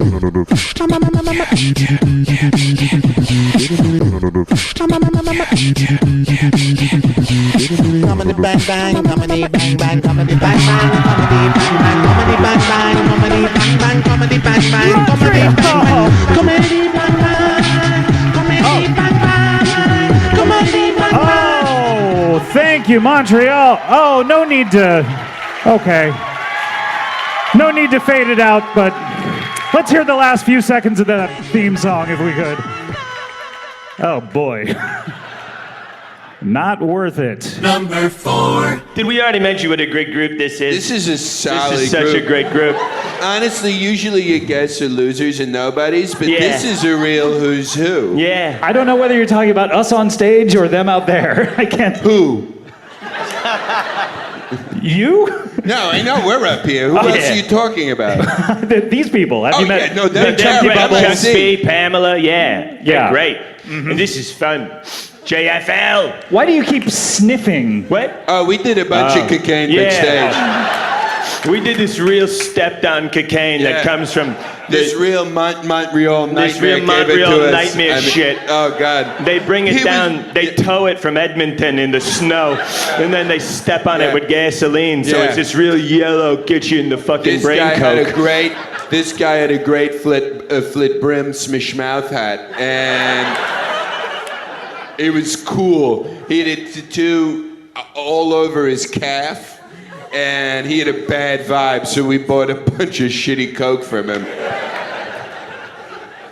Comedy bang bang, comedy bang bang, comedy bang bang, comedy bang bang, comedy bang bang, comedy bang bang, comedy bang bang, comedy bang bang, comedy bang bang, comedy bang bang. Oh, thank you, Montreal. Oh, no need to. Okay. No need to fade it out, but let's hear the last few seconds of that theme song if we could. Oh, boy. Not worth it. Number 4. Did we already mention what a great group this is? This is a solid This is such group. a great group. Honestly, usually your guests are losers and nobodies, but Yeah. this is a real who's who. Yeah. I don't know whether you're talking about us on stage or them out there. I can't. Who? You? No, I know we're up here. Who else yeah. are you talking about? These people. Have you met? yeah, no, they're Chuck terrible. B, Pamela, yeah. Yeah. They're great. And this is fun. JFL. Why do you keep sniffing? What? Oh, we did a bunch of cocaine backstage. We did this real step-down cocaine that comes from This real Montreal nightmare. This real gave it Montreal to us. nightmare shit. Oh, God. They bring it He down, was- they tow it from Edmonton in the snow, and then they step on it with gasoline, so Yeah. it's this real yellow, get you in the fucking This brain guy had a coke. great flit brim smish mouth hat, and it was cool. He had a tattoo all over his calf, and he had a bad vibe, so we bought a bunch of shitty coke from him.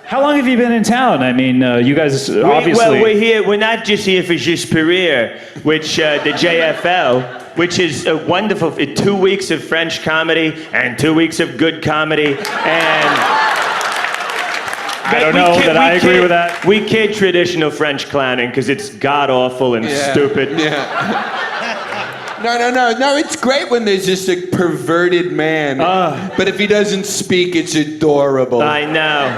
How long have you been in town? I mean, you guys obviously. Well, we're here. We're not just here for Juste pour rire, which the JFL, which is a wonderful 2 weeks of French comedy and 2 weeks of good comedy, and I don't know that I agree with that. We kid traditional French clowning because it's god awful and stupid. Yeah. No, it's great when there's just a perverted man. But if he doesn't speak, it's adorable. I know.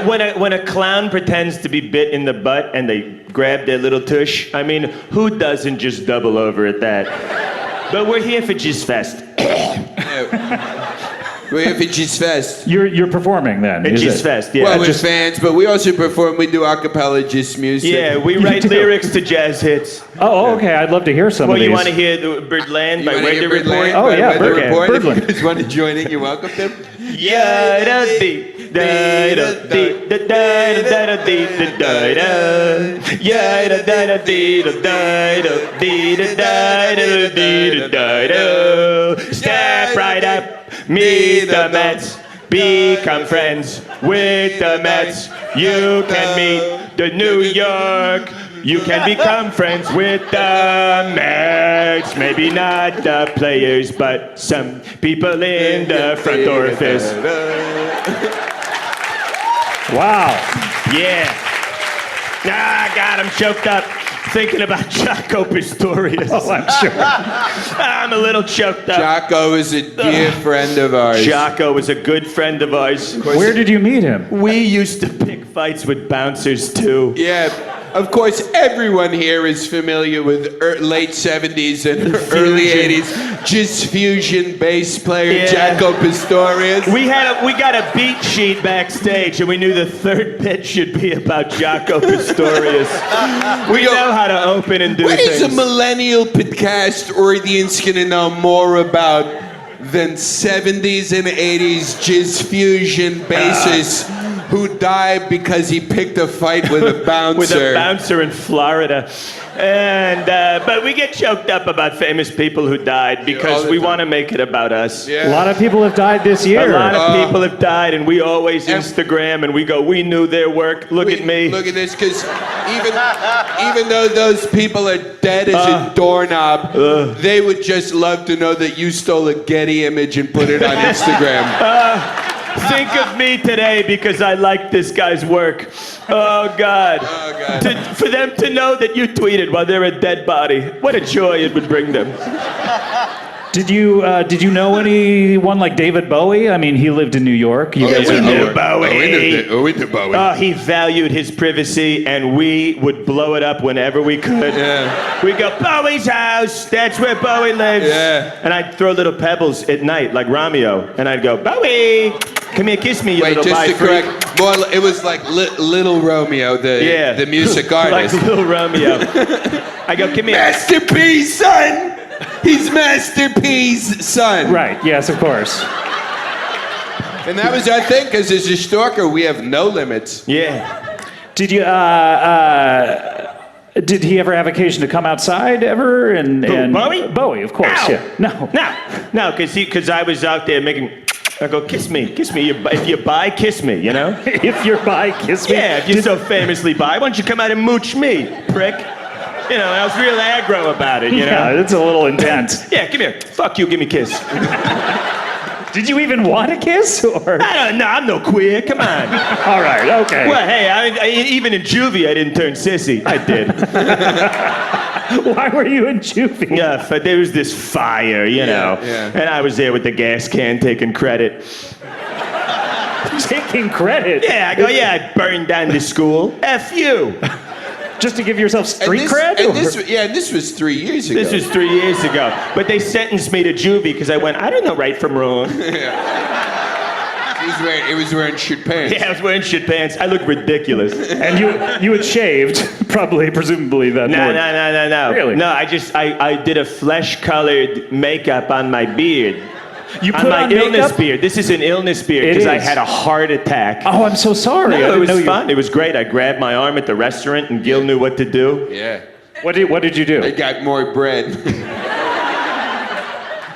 When a clown pretends to be bit in the butt and they grab their little tush, I mean, who doesn't just double over at that? But we're here for Jizz Fest. We're here for Jizz Fest. You're performing then. At is Jizz it? Fest, yeah. Well, we're fans, but we also perform. We do a cappella Jizz music. Yeah, we write do. lyrics to jazz hits. Oh, okay. I'd love to hear some Well, of these. you want to hear the Birdland by wanna hear Weather Report? Birdland Oh, by yeah, Weather Birdland. Report? Birdland. If you guys want to join in, you're welcome to. Yeah, da dee, da da dee, da da da da dee, da da da. Yeah, da da da dee, da da da dee, da da da dee, da da da. Step right up, meet the Mets. Become friends with the Mets. You can meet the New York. You can become friends with the Mets. Maybe not the players, but some people in the front office. Wow. Yeah. Ah, God, I'm choked up thinking about Jaco Pistorius. Oh, I'm sure. I'm a little choked up. Jocko is a dear friend of ours. Jaco was a good friend of ours. Where did you meet him? We used to pick fights with bouncers, too. Yeah, of course, everyone here is familiar with late 70s and early 80s Jizz Fusion bass player Jaco Pistorius. We got a beat sheet backstage, and we knew the third pitch should be about Jaco Pistorius. We know how to open and do What things. is a millennial podcast audience gonna know more about than 70s and 80s Jizz Fusion bassist who died because he picked a fight with a bouncer? With a bouncer in Florida. And but we get choked up about famous people who died because we want to make it about us. Yeah. A lot of people have died this year. A lot of people have died, and we always Instagram and we go, we knew their work. Look at me. Look at this, because even though those people are dead as a doorknob, they would just love to know that you stole a Getty image and put it on Instagram. Think of me today because I like this guy's work. Oh, God. Oh, God. For them to know that you tweeted while they're a dead body, what a joy it would bring them. Did you know anyone like David Bowie? I mean, he lived in New York. You guys we are knew Bowie. We knew Bowie. Oh, he valued his privacy, and we would blow it up whenever we could. Yeah. We'd go, Bowie's house, that's where Bowie lives. Yeah. And I'd throw little pebbles at night, like Romeo, and I'd go, Bowie! Come here, kiss me, you Wait, little just bi to freak. correct, more, it was like Little Romeo, the music artist. Like Little Romeo. I go, come here. Master P's son! He's Master P's son. Right, yes, of course. And that was our thing, because as a stalker, we have no limits. Yeah. Did you, did he ever have occasion to come outside ever? And Bowie? Bowie, of course, Ow. yeah. No. No, because I was out there making. I go, kiss me. If you're bi, kiss me. You know? If you're bi, kiss me. Yeah. If you're so famously bi, why don't you come out and mooch me, prick? You know, I was real aggro about it. You Yeah, know? it's a little intense. Yeah. Come here. Fuck you. Give me a kiss. Did you even want a kiss, or? I don't know. I'm no queer. Come on. All right, okay. Well, hey, even in juvie, I didn't turn sissy. I did. Why were you in juvie? Yeah, but there was this fire, you know. yeah. And I was there with the gas can taking credit. Taking credit. Yeah, I go, yeah, I burned down the school. F you. Just to give yourself And street cred? this was 3 years ago. This was 3 years ago. But they sentenced me to juvie because I went, I don't know right from wrong. He was wearing shit pants. Yeah, I was wearing shit pants. I look ridiculous. And you had shaved, presumably that No. morning. Really? No, I did a flesh-colored makeup on my beard. You put On my on illness makeup? beard. This is an illness beard It because I is. had a heart attack. Oh, I'm so sorry. I No, it didn't was know you- fun. It was great. I grabbed my arm at the restaurant and Gil knew what to do. Yeah. What did you do? I got more bread.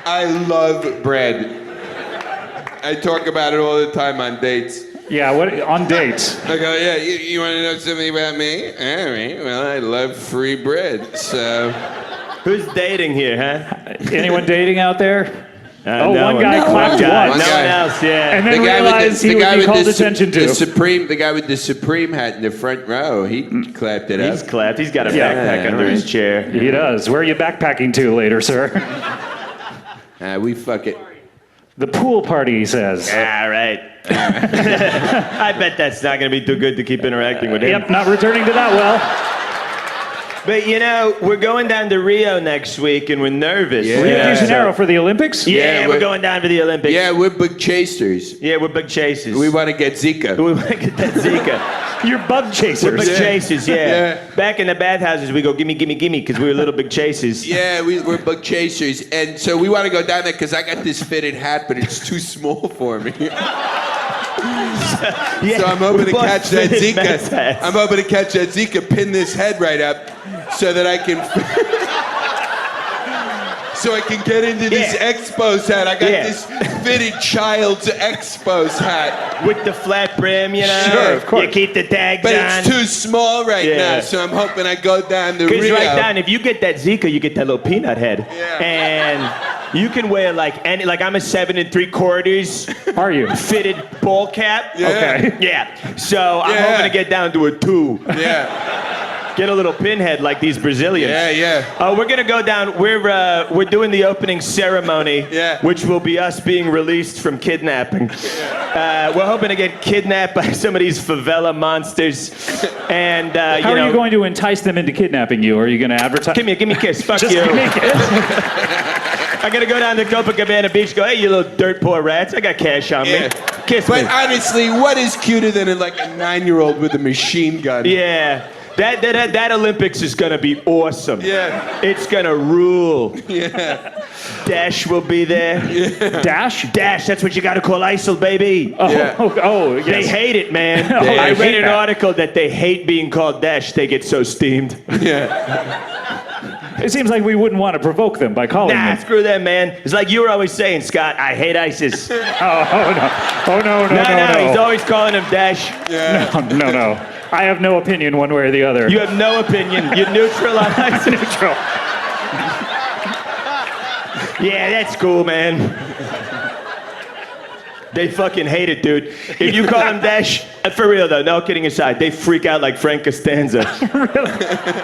I love bread. I talk about it all the time on dates. Yeah, on dates? I go, yeah, you want to know something about me? All right, well, I love free bread, so... Who's dating here, huh? Anyone dating out there? No one one. guy No clapped one. once. No One one guy. else, yeah. And then realized he would be called attention to. The guy with the Supreme hat in the front row, he clapped it He's up. clapped. He's got a Yeah. backpack under his chair. He does. Where are you backpacking to later, sir? We fuck it. The pool party, he says. All right. I bet that's not going to be too good to keep interacting with him. Yep, not returning to that well. But, you know, we're going down to Rio next week, and we're nervous. Yeah. Rio de Janeiro for the Olympics? Yeah, we're we're- going down to the Olympics. Yeah, we're big chasers. Yeah, we're big chasers. We want to get Zika. We want to get that Zika. You're bug We're chasers. big chasers, yeah. Yeah. Back in the bathhouses, we go, gimme, because we were little big chasers. Yeah, we're bug chasers. And so we want to go down there because I got this fitted hat, but it's too small for me. Yeah, So I'm hoping we to bought catch that fitted men's Zika. hats. I'm hoping to catch that Zika, pin this head right up so that I can... so I can get into this Yeah. Expos hat. I got Yeah. this fitted child's Expos hat. With the flat brim, you know? Sure, of course. You keep the tags But on. it's too small right Yeah. now, so I'm hoping I go down to Because Rio. right down, if you get that Zika, you get that little peanut head. Yeah. And you can wear like I'm a 7 3/4 Are you? fitted ball cap. Yeah. Okay. Yeah. So I'm Yeah. hoping to get down to a 2. Yeah, Get a little pinhead like these Brazilians. yeah. We're gonna go down. We're doing the opening ceremony, Yeah. which will be us being released from kidnapping. We're hoping to get kidnapped by some of these favela monsters, and How are you going to entice them into kidnapping you? Are you going to advertise? Give me a kiss. Fuck Just you. give me a kiss. I gotta go down to Copacabana Beach. Go, hey, you little dirt poor rats. I got cash on Yeah. me. Kiss But me. honestly, what is cuter than a 9-year-old with a machine gun? Yeah. That Olympics is gonna be awesome. Yeah. It's gonna rule. Yeah. Dash will be there. Dash? Dash, that's what you gotta call ISIL, baby. Oh, Yeah. yes. They hate it, man. They I read hate an that. article that they hate being called Dash. They get so steamed. Yeah. It seems like we wouldn't want to provoke them by calling Nah, them. screw them, man. It's like you were always saying, Scott, I hate ISIS. Oh, no. Oh, no. No, he's always calling him Dash. Yeah. No. I have no opinion one way or the other. You have no opinion. You're neutral on ISIS. neutral. Yeah, that's cool, man. They fucking hate it, dude. If you call them Dash, for real though, no kidding aside, they freak out like Frank Costanza.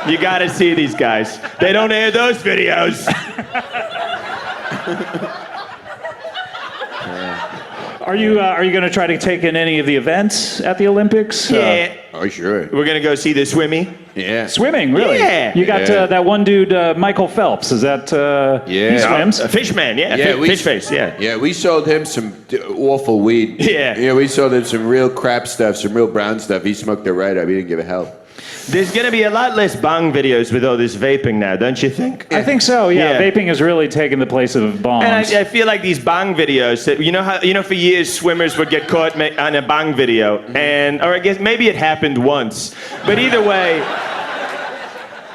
You gotta see these guys. They don't air those videos. Are you going to try to take in any of the events at the Olympics? Yeah. Oh, sure. We're gonna go see the swimmy. Yeah. Swimming, really? Yeah. You got Yeah. that one dude, Michael Phelps. Is that? Yeah. He swims. A fishman, yeah. Yeah, Fish face, yeah. Yeah, we sold him some awful weed. Yeah. Yeah, we sold him some real crap stuff, some real brown stuff. He smoked it right up. He didn't give a hell. There's gonna be a lot less bong videos with all this vaping now, don't you think? I think so. Yeah. Yeah. Vaping has really taken the place of bongs. And I feel like these bong videos, that, for years swimmers would get caught on a bong video, or I guess maybe it happened once, but either way,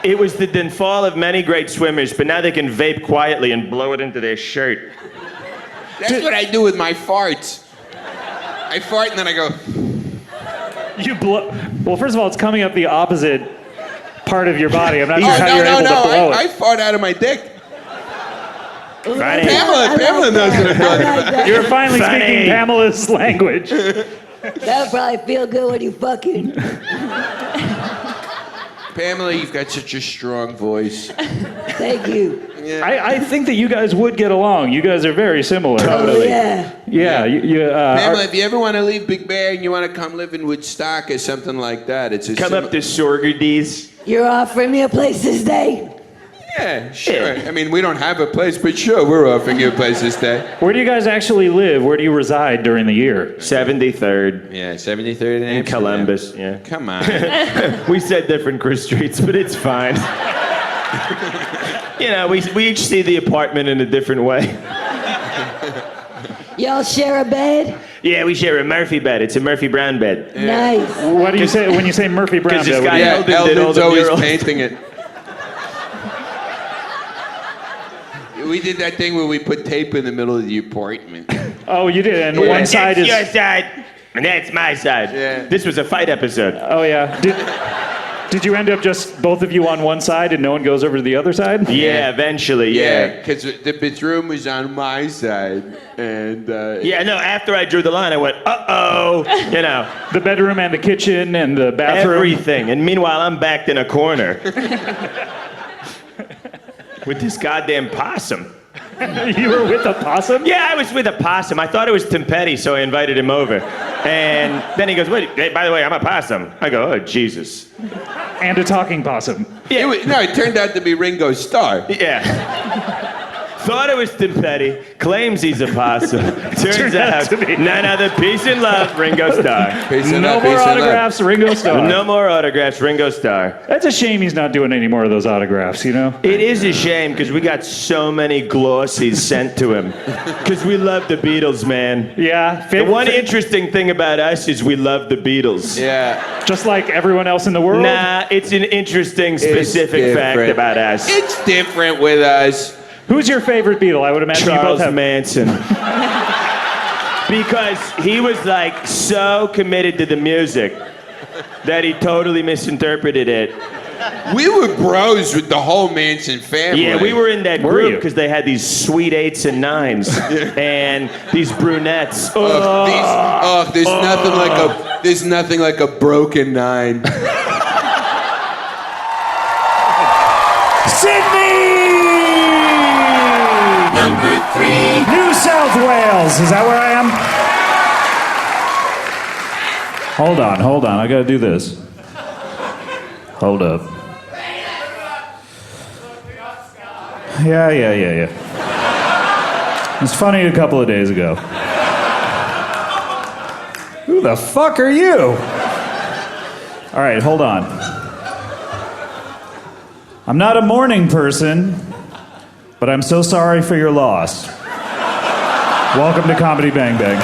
it was the downfall of many great swimmers. But now they can vape quietly and blow it into their shirt. That's what I do with my farts. I fart and then I go. You blow. Well, first of all, it's coming up the opposite part of your body. I'm not sure Oh, how you're able to blow I it. fart out of my dick. Funny. Pamela knows what I'm talking about. You're finally Funny. speaking Pamela's language. That'll probably feel good when you fucking. Pamela, you've got such a strong voice. Thank you. I think that you guys would get along. You guys are very similar. Oh, yeah. Yeah. Pamela, if you ever want to leave Big Bear and you want to come live in Woodstock or something like that, it's a Come up to Sorgerdies. You're offering me a place to stay? Yeah, sure. I mean, we don't have a place, but sure, we're offering you a place to stay. Where do you guys actually live? Where do you reside during the year? 73rd. Yeah, 73rd In Columbus, yeah. Come on. We said different Chris streets, but it's fine. We each see the apartment in a different way. Y'all share a bed? Yeah, we share a Murphy bed. It's a Murphy Brown bed. Nice. What do you say when you say Murphy Brown? 'Cause this What do guy- you- Yeah, Eldon did all Eldon's the always murals. painting it. We did that thing where we put tape in the middle of the apartment. Oh, you did. And one side is. your side, and that's my side. Yeah. This was a fight episode. Oh yeah. Did you end up just both of you on one side and no one goes over to the other side? Yeah, eventually, Yeah, yeah. because the bedroom was on my side, and Yeah, no, after I drew the line, I went, uh-oh, The bedroom and the kitchen and the bathroom. everything. And meanwhile, I'm backed in a corner. With this goddamn possum. You were with a possum? Yeah, I was with a possum. I thought it was Tim Petty, so I invited him over. And then he goes, wait, hey, by the way, I'm a possum. I go, oh, Jesus. And a talking possum. it turned out to be Ringo Starr. Yeah. Thought it was Tim Petty, claims he's a possum. Turns out to be. none other. Peace and love, Ringo Starr. Peace and No love, more peace and love. autographs, Ringo Starr. No more autographs, Ringo Starr. That's a shame he's not doing any more of those autographs, you know? It is a shame because we got so many glossies sent to him. Because we love the Beatles, man. Yeah. The one interesting thing about us is we love the Beatles. Yeah. Just like everyone else in the world? Nah, it's an interesting specific fact different. about us. It's different with us. Who's your favorite Beatle? I would imagine you both Charles have. Manson. Because he was like so committed to the music that he totally misinterpreted it. We were bros with the whole Manson family. Yeah, we were in that Were group you? because they had these sweet 8s and 9s and these brunettes. There's nothing like a broken 9. Sydney! Number 3. New South Wales. Is that where I am? Hold on. I gotta do this. Hold up. Yeah. It was funny a couple of days ago. Who the fuck are you? All right, hold on. I'm not a morning person, but I'm so sorry for your loss. Welcome to Comedy Bang Bang.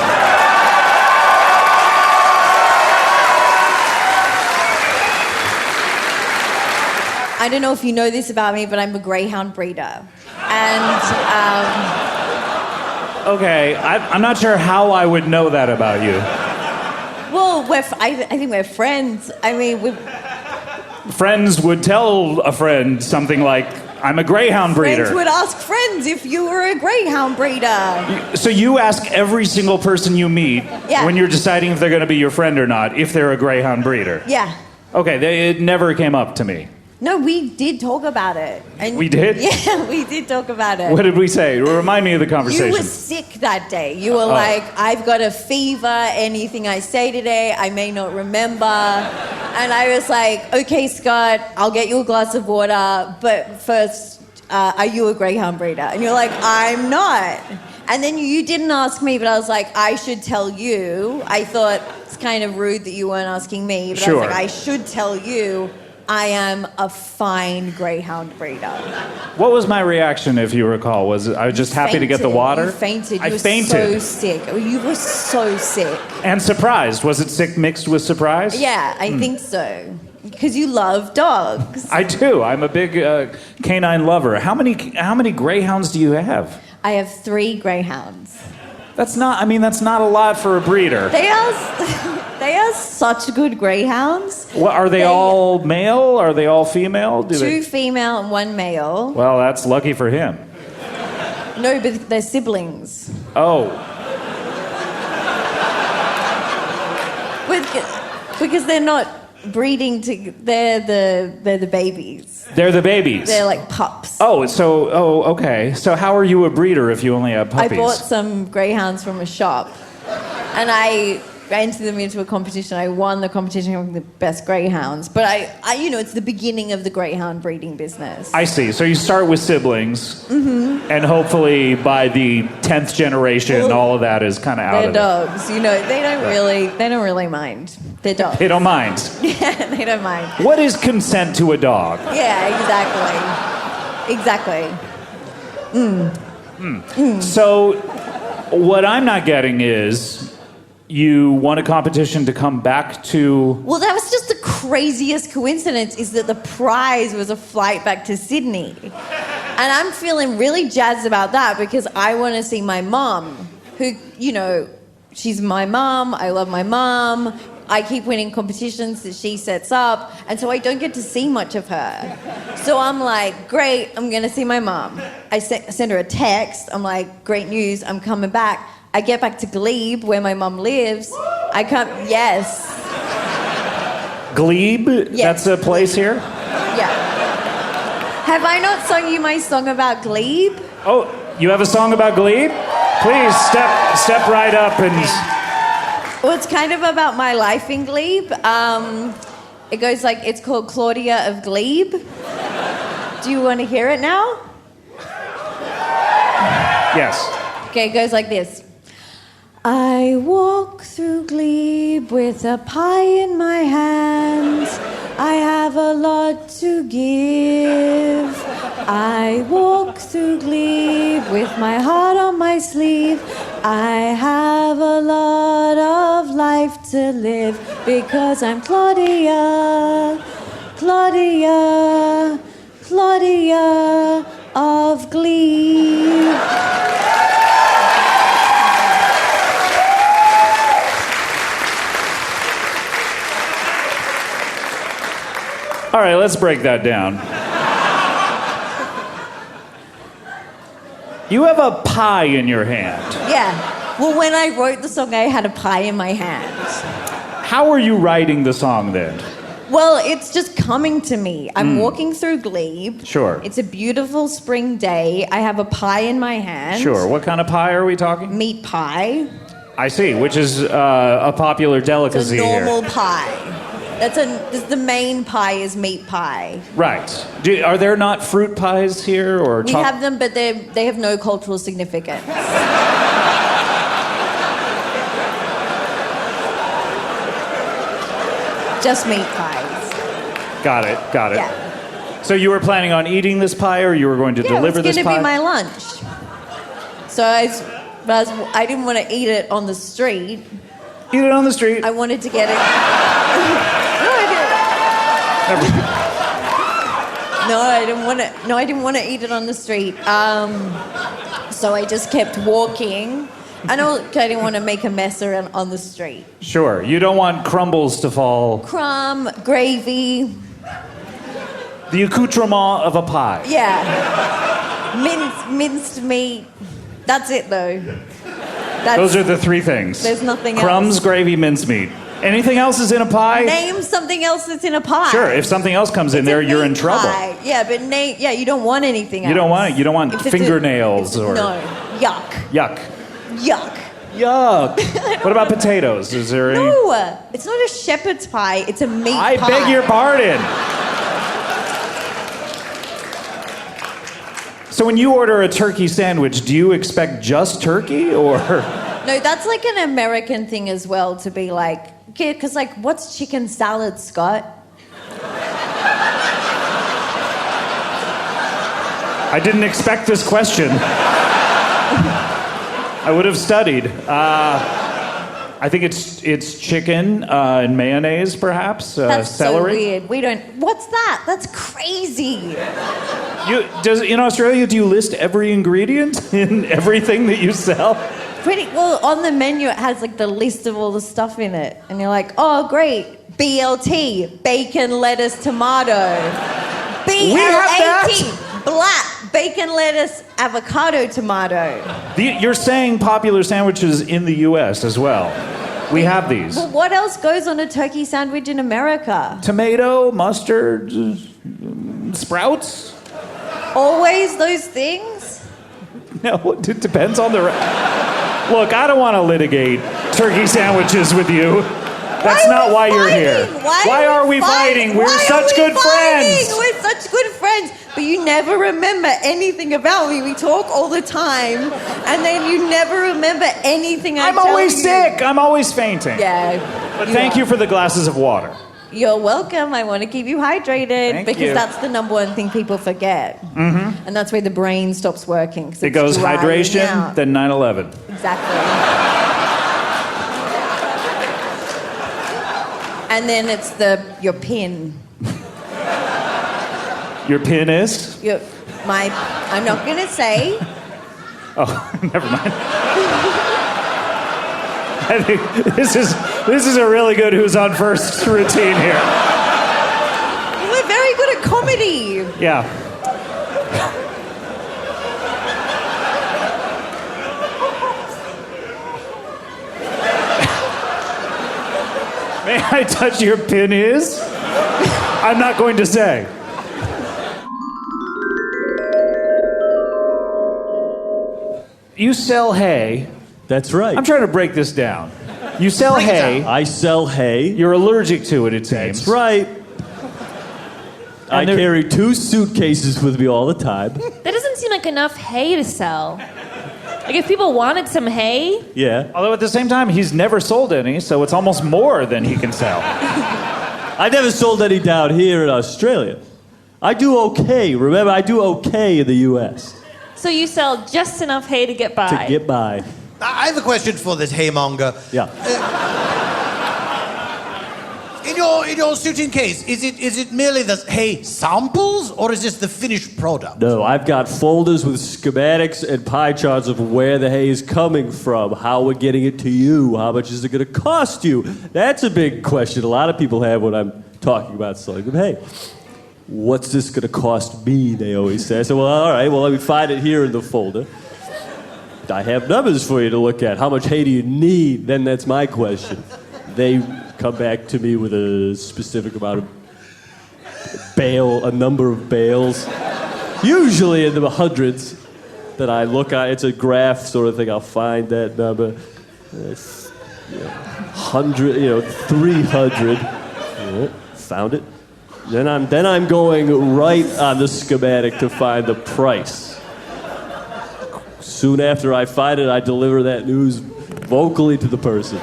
I don't know if you know this about me, but I'm a greyhound breeder. And Okay, I'm not sure how I would know that about you. well, I think we're friends. I mean, Friends would tell a friend something like, I'm a greyhound breeder. friends would ask friends if you were a greyhound breeder. So you ask every single person you meet Yeah. when you're deciding if they're going to be your friend or not, if they're a greyhound breeder. Yeah. Okay, it never came up to me. No, we did talk about it. And We did? Yeah, we did talk about it. What did we say? Remind me of the conversation. You were sick that day. You were like, I've got a fever. Anything I say today, I may not remember. And I was like, okay, Scott, I'll get you a glass of water. But first, are you a greyhound breeder? And you're like, I'm not. And then you didn't ask me, but I was like, I should tell you. I thought it's kind of rude that you weren't asking me. But Sure. I was like, I should tell you. I am a fine greyhound breeder. What was my reaction, if you recall? Was I was just happy to get the water? You fainted. I You were fainted. so sick. You were so sick. And surprised. Was it sick mixed with surprise? Yeah, I think so. Because you love dogs. I do. I'm a big canine lover. How many greyhounds do you have? I have 3 greyhounds. That's not a lot for a breeder. They are such good greyhounds. Well, are they all male? Are they all female? 2 female and 1 male. Well, that's lucky for him. No, but they're siblings. Oh, Because they're not breeding to. They're the babies. they're the babies. They're like pups. Okay. So how are you a breeder if you only have I puppies? bought some greyhounds from a shop, and I entered them into a competition. I won the competition with the best greyhounds. But I it's the beginning of the greyhound breeding business. I see. So you start with siblings, and hopefully by the 10th generation, Well, all of that is kind of out They're of dogs, they don't really mind. They're dogs. it. They don't mind. Yeah, they don't mind. What is consent to a dog? Yeah, exactly. So what I'm not getting is you won a competition to come back to... Well, that was just the craziest coincidence, is that the prize was a flight back to Sydney. And I'm feeling really jazzed about that because I want to see my mom, who, she's my mom. I love my mom. I keep winning competitions that she sets up, and so I don't get to see much of her. So I'm like, great, I'm going to see my mom. I send her a text. I'm like, great news, I'm coming back. I get back to Glebe, where my mom lives. Yes. Glebe? Yes. That's a place here? Yeah. Have I not sung you my song about Glebe? Oh, you have a song about Glebe? Please step right up and... Well, it's kind of about my life in Glebe. It goes like, it's called Claudia of Glebe. Do you want to hear it now? Yes. Okay, it goes like this. I walk through Glebe with a pie in my hand. I have a lot to give. I walk through Glebe with my heart on my sleeve. I have a lot of life to live because I'm Claudia, Claudia, Claudia of Glebe. All right, let's break that down. You have a pie in your hand. Yeah. Well, when I wrote the song, I had a pie in my hand. How are you writing the song then? Well, it's just coming to me. I'm walking through Glebe. Sure. It's a beautiful spring day. I have a pie in my hand. Sure. What kind of pie are we talking? Meat pie. I see, which is a popular It's a delicacy normal here. pie. The main pie is meat pie. Right. Are there not fruit pies here or? We have them, but they have no cultural significance. Just meat pies. Got it. Yeah. So you were planning on eating this pie, or you were going to deliver this It was pie? going to be my lunch. So I didn't want to eat it on the street. Eat it on the street. I wanted to get it. No, I didn't want to eat it on the street. So I just kept walking. I didn't want to make a mess around on the street. Sure. You don't want crumbles to fall. Crumb, gravy. The accoutrement of a pie. Yeah. Minced meat. That's it, though. Those are the three things. There's nothing else. Crumbs, gravy, mincemeat. Anything else is in a pie? Name something else that's in a pie. Sure, if something else comes in It's there, a you're in meat trouble. pie. Yeah, but you don't want anything else. You don't want it. You don't want If it's fingernails or... No. Yuck. Yuck. Yuck. Yuck. What about potatoes? Is there any... No, it's not a shepherd's pie. It's a meat pie. I beg your pardon. So when you order a turkey sandwich, do you expect just turkey or... No, that's like an American thing as well, to be like, because like, what's chicken salad, Scott? I didn't expect this question. I would have studied. I think it's chicken and mayonnaise, perhaps. That's celery. so weird. We don't. What's that? That's crazy. In Australia, do you list every ingredient in everything that you sell? Pretty well on the menu. It has like the list of all the stuff in it, and you're like, oh great, BLT, bacon, lettuce, tomato. BLAT, black, bacon, lettuce, avocado, tomato. You're saying popular sandwiches in the U.S. as well. We have these. Well, what else goes on a turkey sandwich in America? Tomato, mustard, sprouts. Always those things? No, it depends on the... Look, I don't want to litigate turkey sandwiches with you. That's not why you're here. Why are we fighting? We're such good friends. We're such good friends. But you never remember anything about me. We talk all the time, and then you never remember anything I tell you. I'm always sick. I'm always fainting. Yeah. But thank you for the glasses of water. You're welcome. I want to keep you hydrated Thank you. that's the number one thing people forget. Mm-hmm. And that's where the brain stops working. It goes hydration, then 9/11. Exactly. And then it's your pin. Your pin is? I'm not going to say. Oh, never mind. I think this is a really good who's on first routine here. We're very good at comedy. Yeah. May I touch your pin is? I'm not going to say. You sell hay. That's right. I'm trying to break this down. You sell hay. I sell hay. You're allergic to it, it seems. That's right. I carry 2 suitcases with me all the time. That doesn't seem like enough hay to sell. Like, if people wanted some hay... Yeah. Although at the same time, he's never sold any, so it's almost more than he can sell. I never sold any down here in Australia. I do okay. Remember, I do okay in the U.S. So you sell just enough hay to get by. To get by. I have a question for this haymonger. Yeah. In your suiting case, is it merely the hay samples, or is this the finished product? No, I've got folders with schematics and pie charts of where the hay is coming from, how we're getting it to you, how much is it going to cost you. That's a big question a lot of people have when I'm talking about selling them hay. What's this going to cost me, they always say. I say, well, all right, well, let me find it here in the folder. I have numbers for you to look at. How much hay do you need? Then that's my question. They come back to me with a specific amount of a number of bales, usually in the hundreds, that I look at. It's a graph sort of thing. I'll find that number. 100, 300. Found it. Then I'm going right on the schematic to find the price. Soon after I find it, I deliver that news vocally to the person.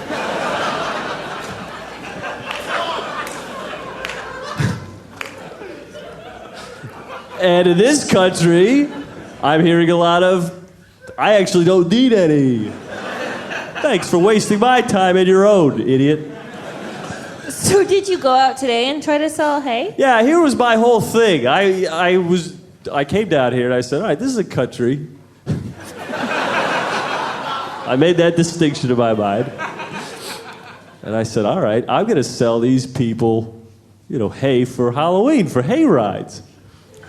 And in this country, I'm hearing a lot of, I actually don't need any. Thanks for wasting my time and your own, idiot. So did you go out today and try to sell hay? Yeah, here was my whole thing. I came down here and I said, all right, this is a country. I made that distinction in my mind. And I said, all right, I'm going to sell these people, hay for Halloween, for hay rides.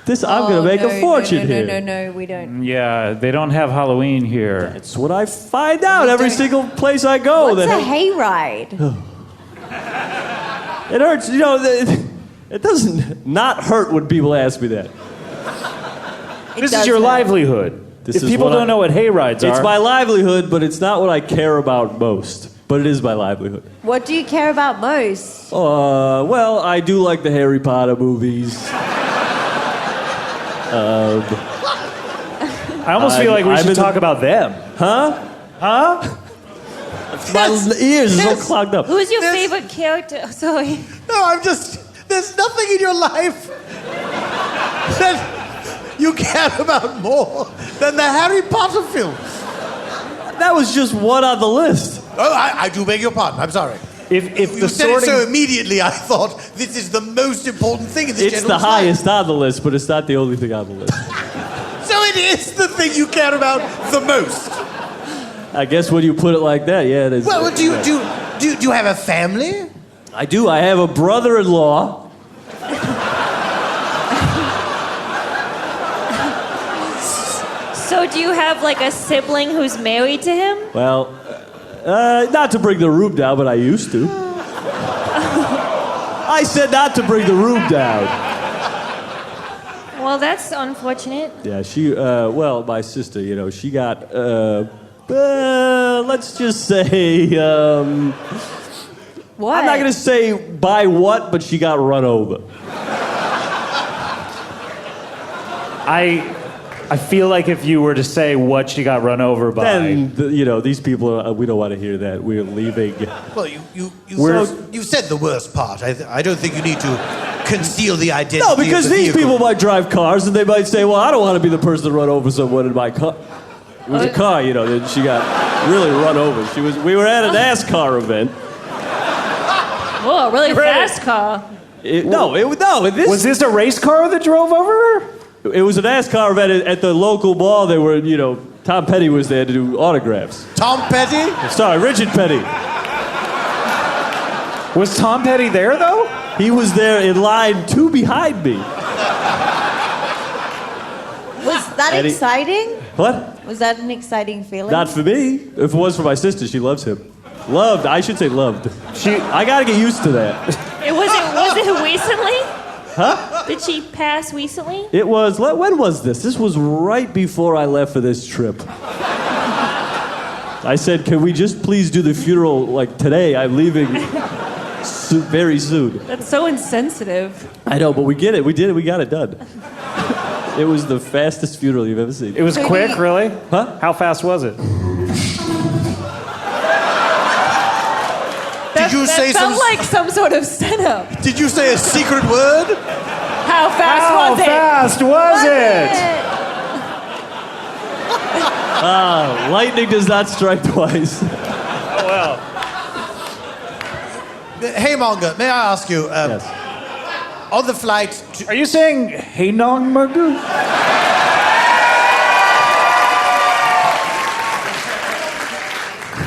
I'm going to make a fortune here. No, we don't. Yeah, they don't have Halloween here. That's what I find out every single place I go. What's a hayride? It hurts, you know, it doesn't not hurt when people ask me that. This is your livelihood. This if is people what don't know what hayrides are. It's my livelihood, but it's not what I care about most. But it is my livelihood. What do you care about most? Well, I do like the Harry Potter movies. I almost feel like we should talk about them. Huh? My ears are so clogged up. Who's your favorite character? Oh, sorry. No, there's nothing in your life that you care about more than the Harry Potter films. That was just one on the list. Oh, I do beg your pardon. I'm sorry. If You the said sorting... it so immediately, I thought this is the most important thing in this It's the gentleman's life. highest on the list, but it's not the only thing on the list. So it is the thing you care about the most. I guess when you put it like that, yeah, it is. Well, do you have a family? I do. I have a brother-in-law. So do you have like a sibling who's married to him? Well, not to bring the room down, but I used to. I said not to bring the room down. Well, that's unfortunate. Yeah, well, my sister, you know, she got, let's just say, What? I'm not going to say by what, but she got run over. I feel like if you were to say what she got run over by... Then, you know, these people, we don't want to hear that. We're leaving. Well, you said the worst part. I don't think you need to conceal the identity. No, because of the these vehicle. people might drive cars and they might say, well, I don't want to be the person to run over someone in my car. It was a car, you know, that she got really run over. We were at a NASCAR event. Whoa, really fast car. Was this a race car that drove over her? It was a NASCAR event at the local mall. They were, you know, Tom Petty was there to do autographs. Tom Petty? Sorry, Richard Petty. Was Tom Petty there, though? He was there in line two behind me. Was that exciting? What? Was that an exciting feeling? Not for me. If it was for my sister, she loves him. Loved. I should say loved. I got to get used to that. Was it recently? Huh? Did she pass recently? It was, when was this? This was right before I left for this trip. I said, can we just please do the funeral like today? I'm leaving very soon. That's so insensitive. I know, but we get it. We did it. We got it done. It was the fastest funeral you've ever seen. It was quick, really? Huh? How fast was it? Did you say That felt like some sort of setup. Did you say a secret word? How fast was it? How fast was it? Lightning does not strike twice. Oh, well. Hey, Monga, may I ask you, Yes. on the flight to... Are you saying hey nong murder?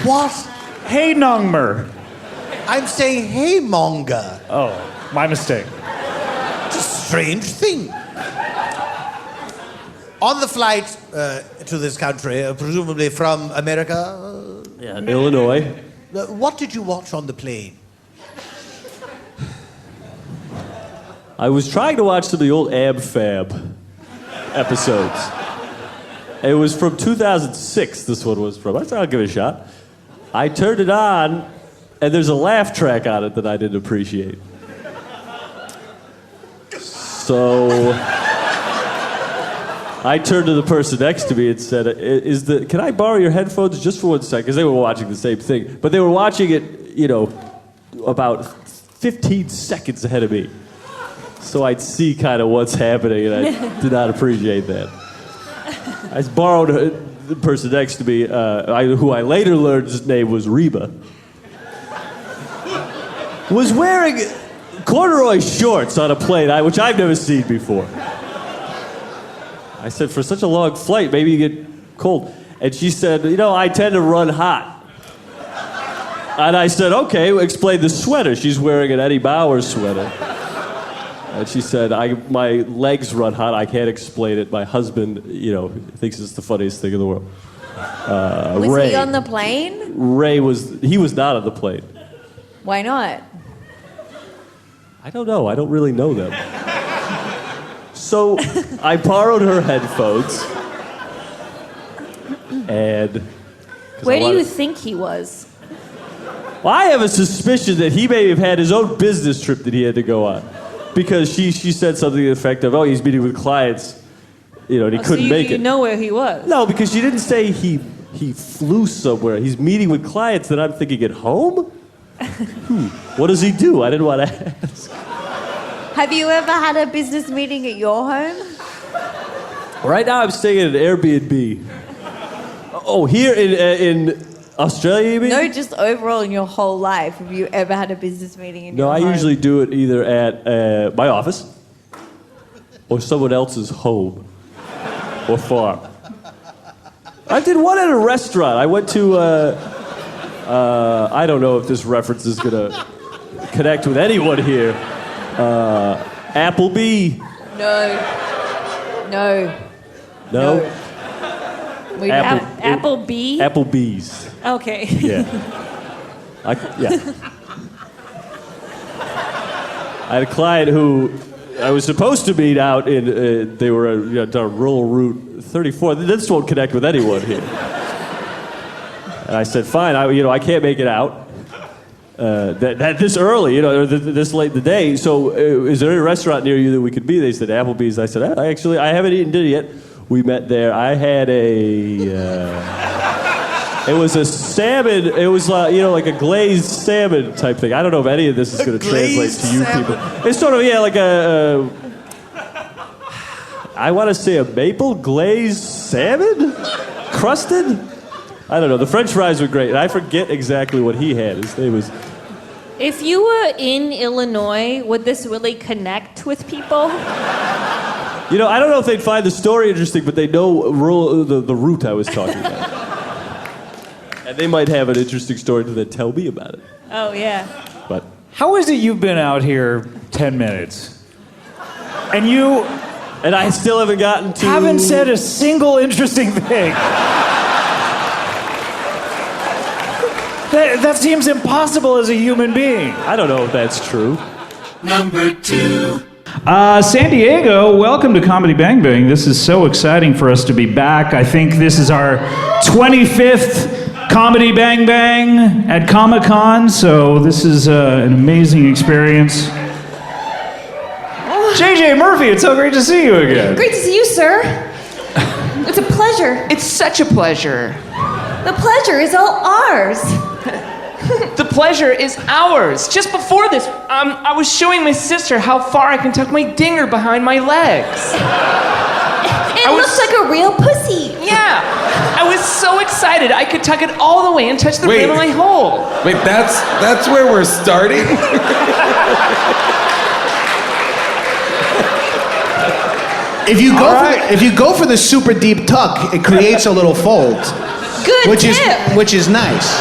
What? Hey nong mur. I'm saying hey, Monga. Oh, my mistake. It's a strange thing. On the flight to this country, presumably from America, Yeah, Illinois. what did you watch on the plane? I was trying to watch some of the old Ab Fab episodes. It was from 2006, this one was from. I said, I'll give it a shot. I turned it on, and there's a laugh track on it that I didn't appreciate. So I turned to the person next to me and said, can I borrow your headphones just for 1 second? Because they were watching the same thing. But they were watching it, you know, about 15 seconds ahead of me. So I'd see kind of what's happening, and I did not appreciate that. I borrowed the person next to me, who I later learned his name was Reba, was wearing corduroy shorts on a plane, which I've never seen before. I said, for such a long flight, maybe you get cold. And she said, you know, I tend to run hot. And I said, okay, explain the sweater. She's wearing an Eddie Bauer sweater. And she said, my legs run hot. I can't explain it. My husband, you know, thinks it's the funniest thing in the world. Was Ray. he on the plane? Ray was not on the plane. Why not? I don't know. I don't really know them. So I borrowed her headphones. And... Where do you think he was? Well, I have a suspicion that he may have had his own business trip that he had to go on. Because she said something to the effect of, oh, he's meeting with clients, and he couldn't make it. You know where he was? No, because she didn't say he flew somewhere. He's meeting with clients that I'm thinking at home? What does he do? I didn't want to ask. Have you ever had a business meeting at your home? Right now I'm staying at an Airbnb. Oh, here in Australia, you mean? No, just overall in your whole life. Have you ever had a business meeting in your home? No, I usually do it either at my office or someone else's home or farm. I did one at a restaurant. I went to, I don't know if this reference is going to connect with anyone here. Applebee. No. Applebee? Applebee's. Okay. Yeah. Yeah. I had a client who I was supposed to meet out in, they were on rural Route 34. This won't connect with anyone here. And I said, fine, I can't make it out this early, or this late in the day. So is there any restaurant near you that we could be? They said, Applebee's. I said, I haven't eaten dinner yet. We met there. I had it was a salmon. It was like a glazed salmon type thing. I don't know if any of this is going to translate to you people. It's sort of like I want to say a maple glazed salmon, crusted. I don't know. The French fries were great, and I forget exactly what he had. His name was. If you were in Illinois, would this really connect with people? I don't know if they'd find the story interesting, but they know the route I was talking about. And they might have an interesting story to then tell me about it. Oh, yeah. But How is it you've been out here 10 minutes? And I still haven't gotten to... haven't said a single interesting thing. That seems impossible as a human being. I don't know if that's true. Number 2. San Diego, welcome to Comedy Bang Bang. This is so exciting for us to be back. I think this is our 25th Comedy Bang Bang at Comic-Con, so this is an amazing experience. JJ Murphy, it's so great to see you again. Great to see you, sir. It's a pleasure. It's such a pleasure. The pleasure is all ours. The pleasure is ours. Just before this, I was showing my sister how far I can tuck my dinger behind my legs. It looks like a real pussy. Yeah. I was so excited I could tuck it all the way and touch the rim of my hole. Wait, that's where we're starting? If you go for the super deep tuck, it creates a little fold. Good which tip. which is nice.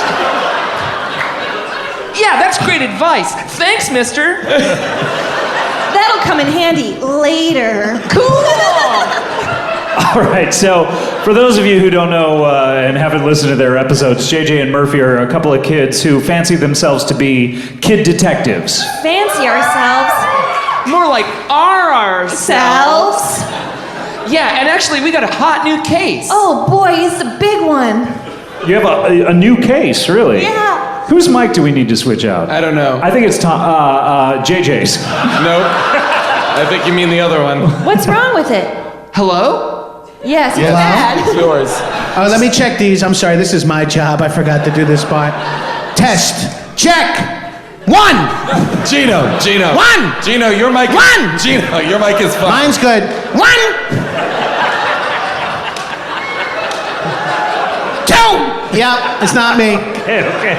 Yeah, that's great advice. Thanks, mister. That'll come in handy later. Cool. All right, so for those of you who don't know and haven't listened to their episodes, JJ and Murphy are a couple of kids who fancy themselves to be kid detectives. Fancy ourselves. More like ourselves. Yeah, and actually we got a hot new case. Oh boy, it's a big one. You have a new case, really? Yeah. Whose mic do we need to switch out? I don't know. I think it's JJ's. Nope. I think you mean the other one. What's wrong with it? Hello? Yes, Yes, bad. it's yours. Let me check these. I'm sorry, this is my job. I forgot to do this part. Test. Check. 1. Gino. 1. Gino, your mic. 1. Gino, your mic is fine. Mine's good. 1. 2. Yep, it's not me. Okay.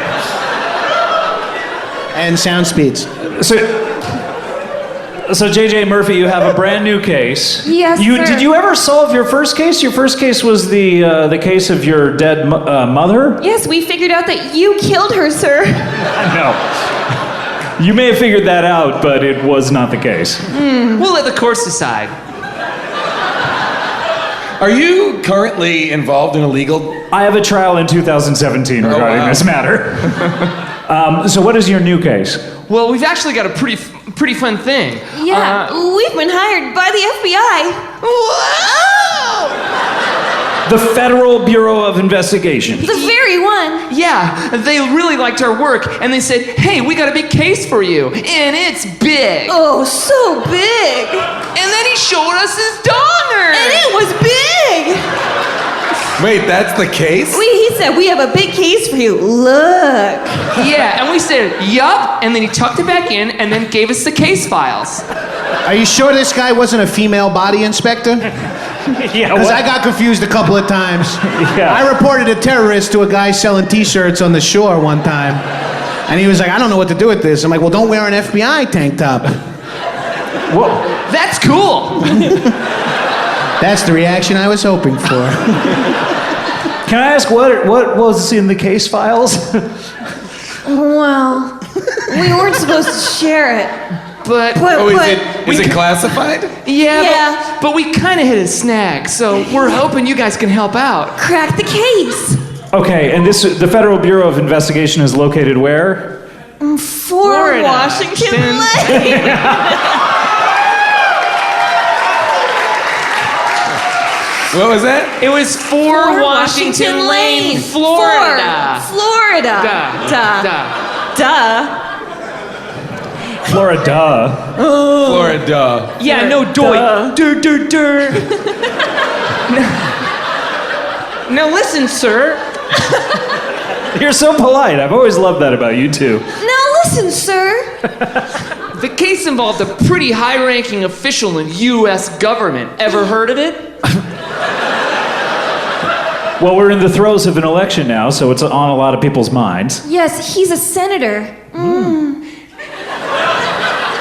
And sound speeds. So JJ Murphy, you have a brand new case. Yes, sir. Did you ever solve your first case? Your first case was the case of your dead mother? Yes, we figured out that you killed her, sir. No. You may have figured that out, but it was not the case. We'll let the courts decide. Are you currently involved in a legal... I have a trial in 2017 regarding wow. this matter. So what is your new case? Well, we've actually got a pretty fun thing. Yeah, we've been hired by the FBI. Whoa! The Federal Bureau of Investigation. The very one. Yeah, they really liked our work, and they said, hey, we got a big case for you, and it's big. Oh, so big. And then he showed us his donger. And it was big. Wait, that's the case? He said, we have a big case for you. Look. Yeah, and we said, yup, and then he tucked it back in and then gave us the case files. Are you sure this guy wasn't a female body inspector? Yeah, Because I got confused a couple of times. Yeah. I reported a terrorist to a guy selling T-shirts on the shore one time. And he was like, I don't know what to do with this. I'm like, well, don't wear an FBI tank top. Whoa. That's cool. That's the reaction I was hoping for. Can I ask what was in the case files? Well, we weren't supposed to share it. But is it classified? Yeah. But we kind of hit a snag, so we're hoping you guys can help out. Crack the case. Okay, and the Federal Bureau of Investigation is located where? Florida. Washington Lane. What was that? It was 4 Washington Lane, Florida. Florida. Duh. Florida. Florida. Yeah, no doy. Dur. Now listen, sir. You're so polite. I've always loved that about you two. Now listen, sir. The case involved a pretty high-ranking official in U.S. government. Ever heard of it? Well, we're in the throes of an election now, so it's on a lot of people's minds. Yes, he's a senator.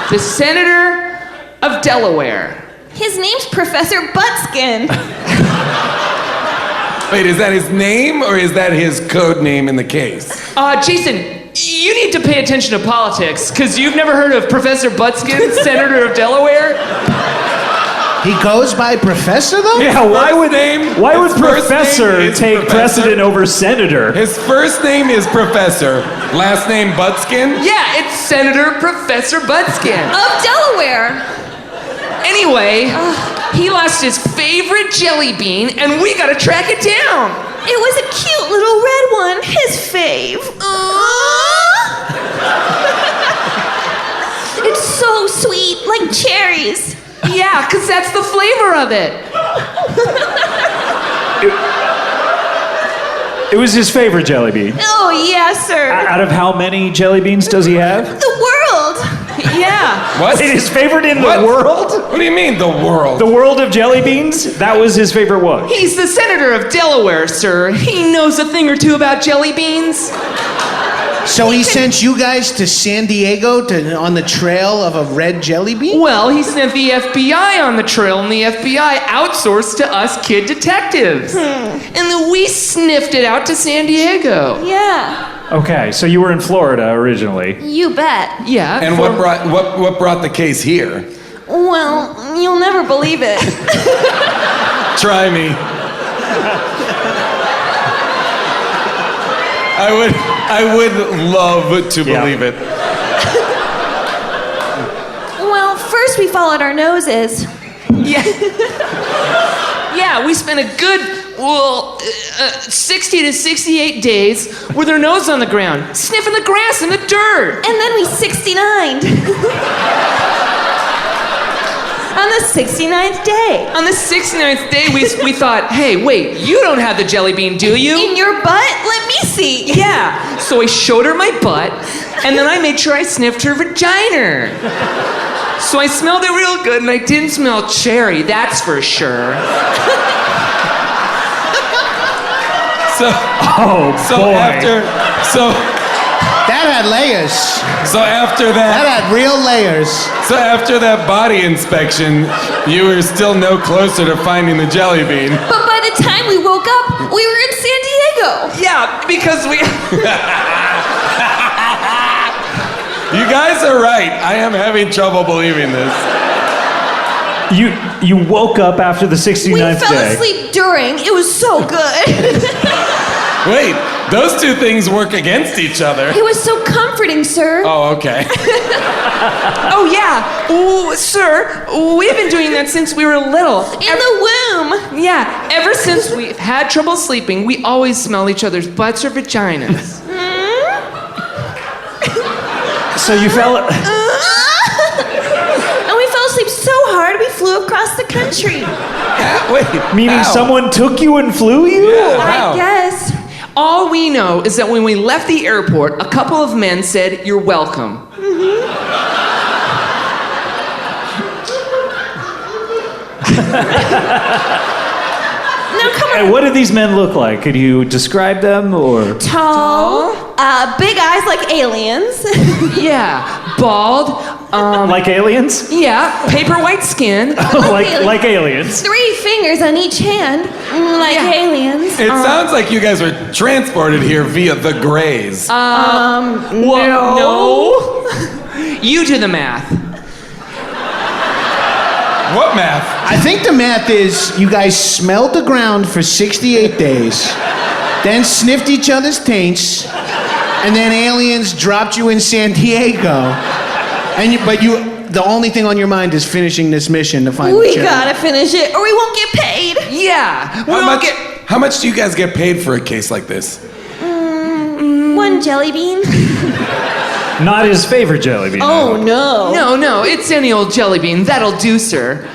The Senator of Delaware. His name's Professor Buttskin. Wait, is that his name or is that his code name in the case? Jason, you need to pay attention to politics, because you've never heard of Professor Buttskin, Senator of Delaware? He goes by Professor, though? Yeah, why would His first Professor name is take Professor. precedent over Senator? His first name is Professor. Last name Buttskin? Yeah, it's Senator Professor Buttskin. Of Delaware. Anyway, he lost his favorite jelly bean, and we gotta track it down. It was a cute little red one, his fave. It's so sweet, like cherries. Yeah, because that's the flavor of it. It was his favorite jelly bean. Oh, yes, sir. Out of how many jelly beans does he have? The world. Yeah. What? Wait, his favorite in What? the world? What do you mean, the world? The world of jelly beans? That was his favorite one. He's the Senator of Delaware, sir. He knows a thing or two about jelly beans. So he sent you guys to San Diego on the trail of a red jelly bean? Well, he sent the FBI on the trail, and the FBI outsourced to us kid detectives. And then we sniffed it out to San Diego. Yeah, Okay, so you were in Florida originally. you bet. Yeah. And what brought the case here? Well, you'll never believe it. Try me. I would love to believe it. Well, first we followed our noses. Yeah. Yeah, we spent a good, 60 to 68 days with our nose on the ground, sniffing the grass and the dirt. And then we 69'd. On the 69th day. On the 69th day, we thought, hey, wait, you don't have the jelly bean, do you? In your butt? Let me see. Yeah. So I showed her my butt, and then I made sure I sniffed her vagina. So I smelled it real good, and I didn't smell cherry, that's for sure. That had layers. So after That had real layers. So after that body inspection, you were still no closer to finding the jelly bean. But by the time we woke up, we were in San Diego. Yeah, because we... You guys are right. I am having trouble believing this. You woke up after the 69th We fell day. asleep during. It was so good. Wait, Those two things work against each other. It was so comforting, sir. Oh, okay. Oh, yeah. Ooh, sir, we've been doing that since we were little. In the womb. Yeah, ever since we've had trouble sleeping, we always smell each other's butts or vaginas. So you fell. And we fell asleep so hard we flew across the country. Wait, Meaning how? someone took you and flew you? Yeah, how? I guess. All we know is that when we left the airport, a couple of men said, "You're welcome." Now come on. And what did these men look like? Could you describe them or? Tall, big eyes like aliens. Yeah, bald, Like aliens? yeah, paper white skin. like aliens. 3 fingers on each hand, like Yeah. aliens. It sounds like you guys were transported here via the Greys. No. You do the math. What math? I think the math is you guys smelled the ground for 68 days, then sniffed each other's taints, and then aliens dropped you in San Diego. But the only thing on your mind is finishing this mission to find the We jelly. gotta finish it or we won't get paid. Yeah. How much do you guys get paid for a case like this? 1 jelly bean. Not his favorite jelly bean. Oh no. No, it's any old jelly bean. That'll do, sir.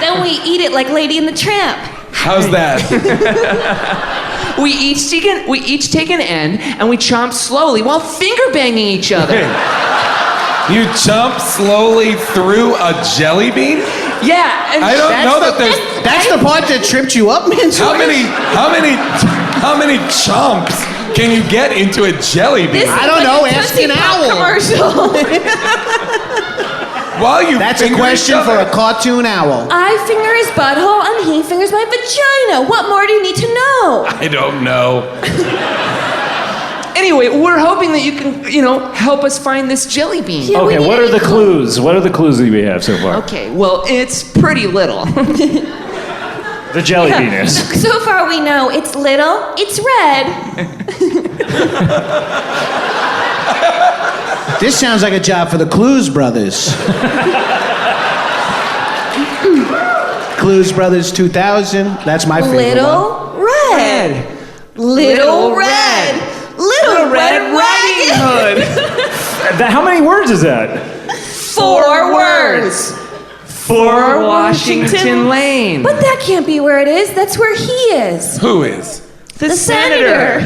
Then we eat it like Lady and the Tramp. How's that? We each take an end and we chomp slowly while finger banging each other. You jump slowly through a jelly bean? Yeah, and I don't know that there's. That's the part that tripped you up, man. How many chomps can you get into a jelly bean? I don't know. Ask an owl. Commercial. That's a question for a cartoon owl. I finger his butthole and he fingers my vagina. What more do you need to know? I don't know. Anyway, we're hoping that you can, help us find this jelly bean. Yeah, Okay, we what need are the clues? What are the clues that we have so far? Okay, well, it's pretty little. The jelly bean is. So far we know it's little, it's red. This sounds like a job for the Clues Brothers. Clues Brothers 2000. That's my favorite one. Little red. Little red. Little Red Riding Hood. How many words is that? 4 words. 4 Washington Lane. But that can't be where it is. That's where he is. Who is? The senator.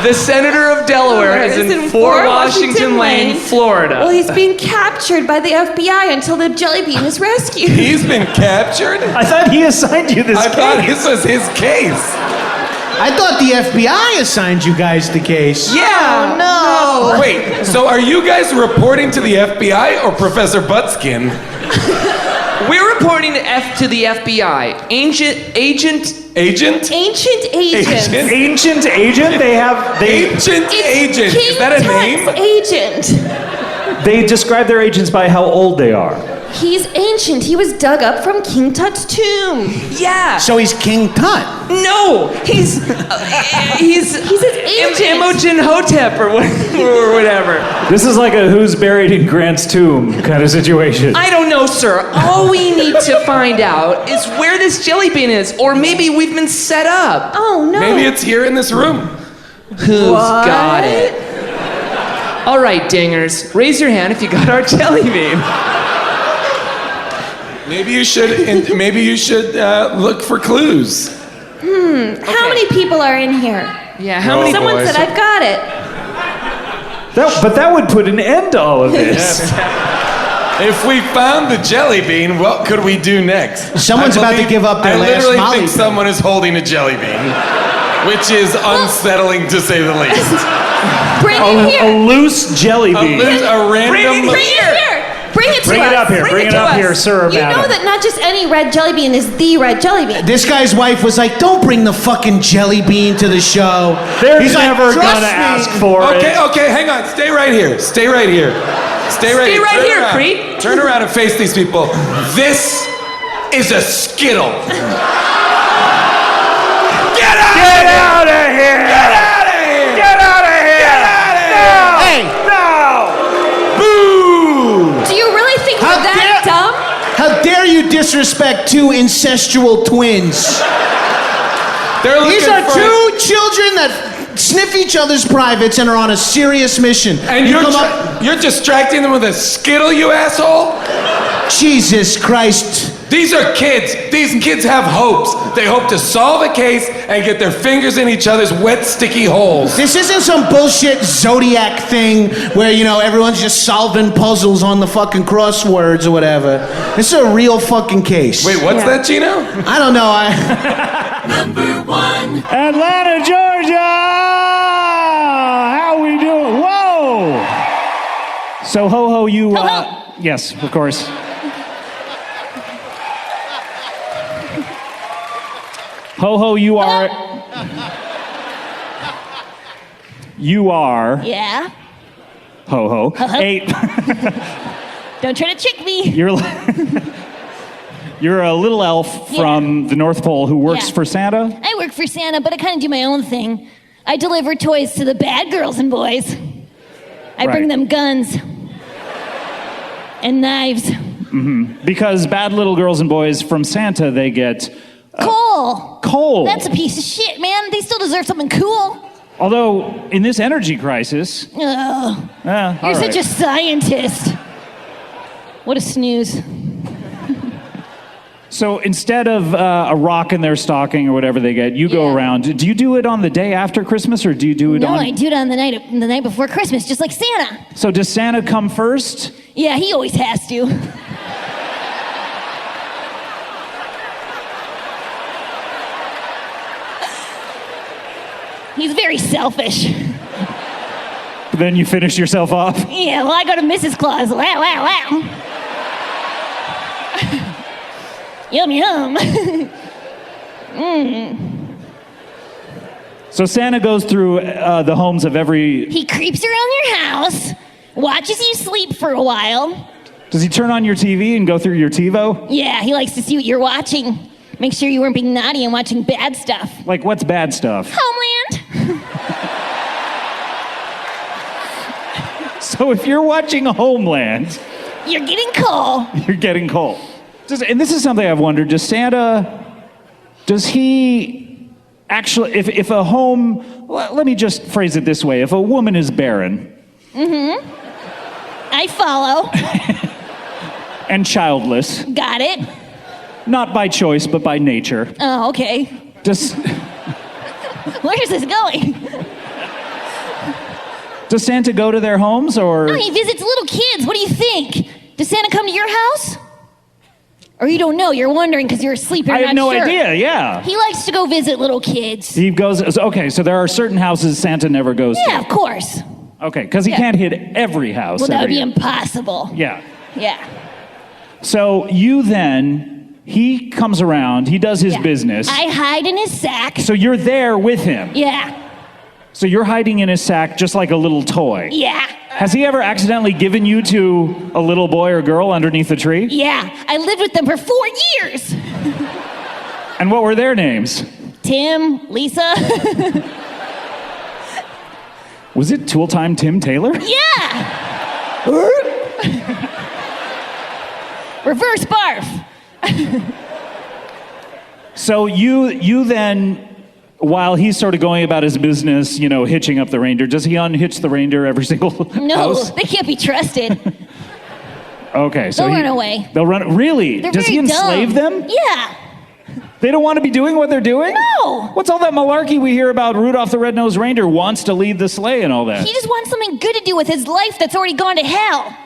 The senator of Delaware is in 4 Washington Lane, Florida. Well, he's being captured by the FBI until the jelly bean is rescued. He's been captured? I thought he assigned you this I case. thought this was his case. I thought the FBI assigned you guys the case. Yeah. Oh, no. Wait, so are you guys reporting to the FBI or Professor Buttskin? We're reporting to the FBI. Ancient agent? Ancient agent. Ancient agent? Ancient agent. King Is that a name? Tut's agent. They describe their agents by how old they are. He's ancient. He was dug up from King Tut's tomb. Yeah. So he's King Tut. No, he's his agent. Imogen Hotep or whatever. This is like a who's buried in Grant's tomb kind of situation. I don't know, sir. All we need to find out is where this jelly bean is, or maybe we've been set up. Oh, no. Maybe it's here in this room. Who's got it? All right, dingers, raise your hand if you got our jelly bean. Maybe you should look for clues. How many people are in here? Yeah, how many? Someone boy. said I've got it. But that would put an end to all of this. If we found the jelly bean, what could we do next? Someone's about to give up their last I literally Molly think bean. someone is holding a jelly bean, which is unsettling to say the least. Bring it here. A loose jelly bean. A random. Bring it here. Bring it to Bring us. it up here. Bring it up here, sir. You know that not just any red jelly bean is the red jelly bean. This guy's wife was like, "Don't bring the fucking jelly bean to the show." They're He's like, never "Trust gonna me." ask for it. Okay, hang on. Stay right here. Stay right here. Stay right Turn here, around. creep. Turn around and face these people. This is a Skittle. Get out! here! Get out of here! Get out of here! Get out of here! Hey! No! Boo! Do you really think we're that dumb? How dare you disrespect two incestual twins? They're These looking are for two children that sniff each other's privates and are on a serious mission. And you're distracting them with a Skittle, you asshole? Jesus Christ. These are kids. These kids have hopes. They hope to solve a case and get their fingers in each other's wet, sticky holes. This isn't some bullshit Zodiac thing where, you know, everyone's just solving puzzles on the fucking crosswords or whatever. This is a real fucking case. Wait, what's that, Gino? I don't know. Number 1. Atlanta, Georgia! How we doing? Whoa! So, Ho-Ho, you... yes, of course. Ho-Ho, you are... You are... Yeah? Ho-Ho. Ho-Ho. Don't try to trick me. You're a little elf from the North Pole who works for Santa? I work for Santa, but I kind of do my own thing. I deliver toys to the bad girls and boys. I bring them guns and knives. Mm-hmm. Because bad little girls and boys from Santa, they get... Coal. Coal. That's a piece of shit, man. They still deserve something cool. Although, in this energy crisis... Ugh. You're You're such a scientist. What a snooze. So instead of a rock in their stocking or whatever they get, you go around. Do you do it on the day after Christmas, or do you do it on... No, I do it on the night before Christmas, just like Santa. So does Santa come first? Yeah, he always has to. He's very selfish. Then you finish yourself off? Yeah, well, I go to Mrs. Claus. Wow, wow, wow. Yum, yum. So Santa goes through the homes of every... He creeps around your house, watches you sleep for a while. Does he turn on your TV and go through your TiVo? Yeah, he likes to see what you're watching. Make sure you weren't being naughty and watching bad stuff. Like, what's bad stuff? Homeland. So if you're watching Homeland... You're getting coal. You're getting coal. And this is something I've wondered. Does he actually... If a home... Let me just phrase it this way. If a woman is barren... Mm-hmm. I follow. And childless... Got it. Not by choice, but by nature. Oh, okay. Does Where is this going? Does Santa go to their homes, or... No, he visits little kids. What do you think? Does Santa come to your house? Or you don't know, you're wondering because you're asleep, you're I not have no sure. idea, yeah. He likes to go visit little kids. He goes... Okay, so there are certain houses Santa never goes to. Yeah, of course. Okay, because he can't hit every house. Well, that would every be year. impossible. Yeah. Yeah. So you then... He comes around, he does his business. I hide in his sack. So you're there with him. Yeah. So you're hiding in his sack just like a little toy. Yeah. Has he ever accidentally given you to a little boy or girl underneath the tree? Yeah. I lived with them for 4 years. And what were their names? Tim, Lisa. Was it Tool Time Tim Taylor? Yeah. Reverse barf. So you then, while he's sort of going about his business, you know, hitching up the reindeer, does he unhitch the reindeer every single No, house? they can't be trusted. Okay, so They'll run away. They'll run. Really? They're Does he very enslave dumb. them? Yeah. They don't want to be doing what they're doing? No. What's all that malarkey we hear about Rudolph the Red-Nosed Reindeer wants to lead the sleigh and all that? He just wants something good to do with his life that's already gone to hell.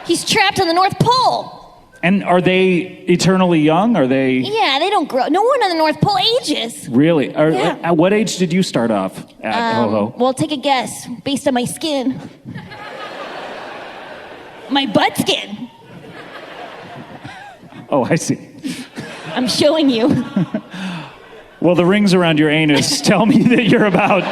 He's trapped on the North Pole. And are they eternally young? Are they... Yeah, they don't grow. No one on the North Pole ages. Really? Yeah. At what age did you start off at Ho-Ho? Well, take a guess based on my skin. My butt skin. Oh, I see. I'm showing you. Well, the rings around your anus tell me that you're about...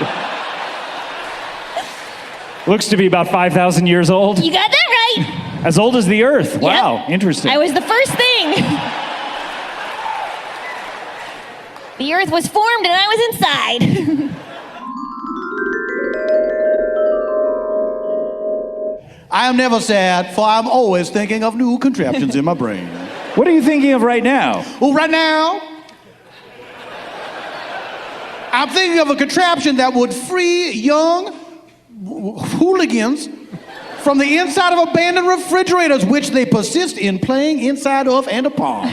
Looks to be about 5,000 years old. You got that right. As old as the Earth. Wow, Yep. interesting. I was the first thing. The earth was formed and I was inside. I am never sad, for I'm always thinking of new contraptions in my brain. What are you thinking of right now? Well, right now, I'm thinking of a contraption that would free young hooligans from the inside of abandoned refrigerators, which they persist in playing inside of and upon.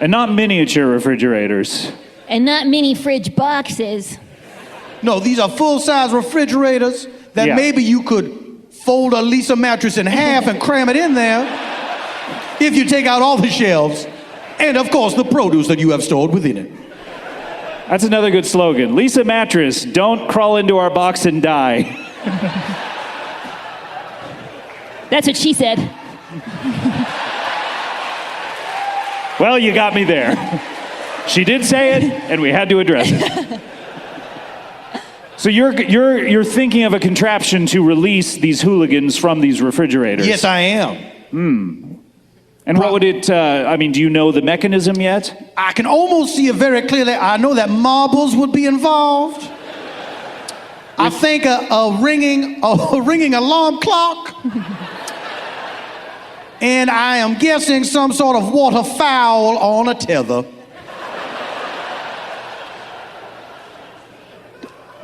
And not miniature refrigerators. And not mini fridge boxes. No, these are full-size refrigerators that maybe you could fold a Lisa mattress in half and cram it in there if you take out all the shelves and, of course, the produce that you have stored within it. That's another good slogan. Lisa Mattress, don't crawl into our box and die. That's what she said. Well, you got me there. She did say it, and we had to address it. So you're thinking of a contraption to release these hooligans from these refrigerators? Yes, I am. And what would it, do you know the mechanism yet? I can almost see it very clearly. I know that marbles would be involved. I think a ringing alarm clock. And I am guessing some sort of waterfowl on a tether.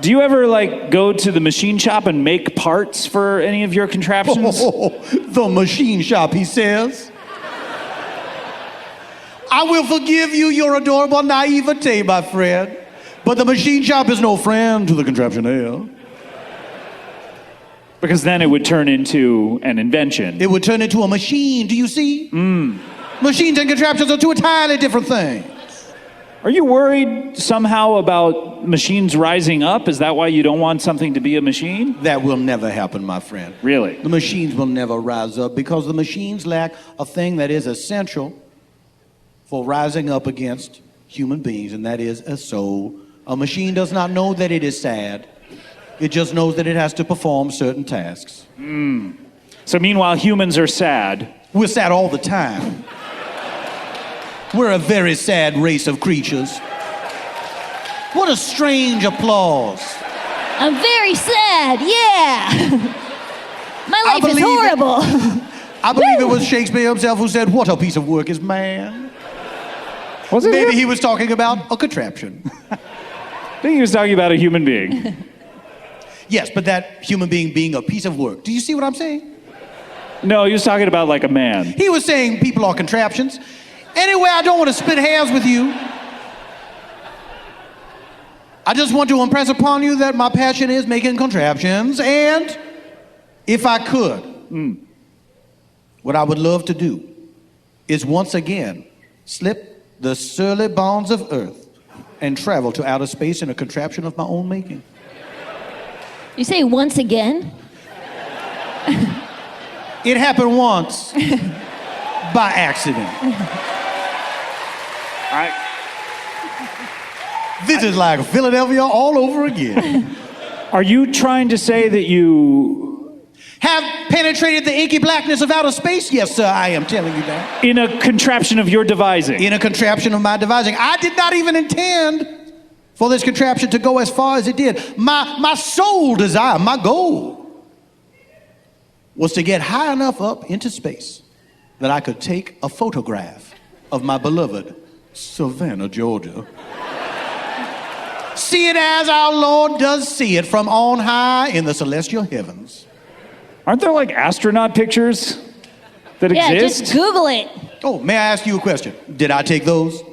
Do you ever, go to the machine shop and make parts for any of your contraptions? Oh, the machine shop, he says. I will forgive you your adorable naivete, my friend. But the machine shop is no friend to the Contraptionaire. Because then it would turn into an invention. It would turn into a machine, do you see? Machines and contraptions are two entirely different things. Are you worried somehow about machines rising up? Is that why you don't want something to be a machine? That will never happen, my friend. Really? The machines will never rise up because the machines lack a thing that is essential for rising up against human beings, and that is a soul. A machine does not know that it is sad. It just knows that it has to perform certain tasks. So meanwhile, humans are sad. We're sad all the time. We're a very sad race of creatures. What a strange applause. I'm very sad, yeah. My life is horrible. I believe it was Shakespeare himself who said, "What a piece of work is man." Was it Maybe him? he was talking about a contraption. I think he was talking about a human being. Yes, but that human being a piece of work. Do you see what I'm saying? No, he was talking about like a man. He was saying people are contraptions. Anyway, I don't want to split hairs with you. I just want to impress upon you that my passion is making contraptions, and if I could, what I would love to do is once again slip the surly bonds of Earth and travel to outer space in a contraption of my own making. You say once again? It happened once by accident. This is like Philadelphia all over again. Are you trying to say that you have penetrated the inky blackness of outer space? Yes, sir, I am telling you that. In a contraption of your devising? In a contraption of my devising. I did not even intend for this contraption to go as far as it did. My sole desire, my goal, was to get high enough up into space that I could take a photograph of my beloved Savannah, Georgia. See it as our Lord does see it from on high in the celestial heavens. Aren't there like astronaut pictures that exist? Yeah, just Google it. Oh, may I ask you a question? Did I take those?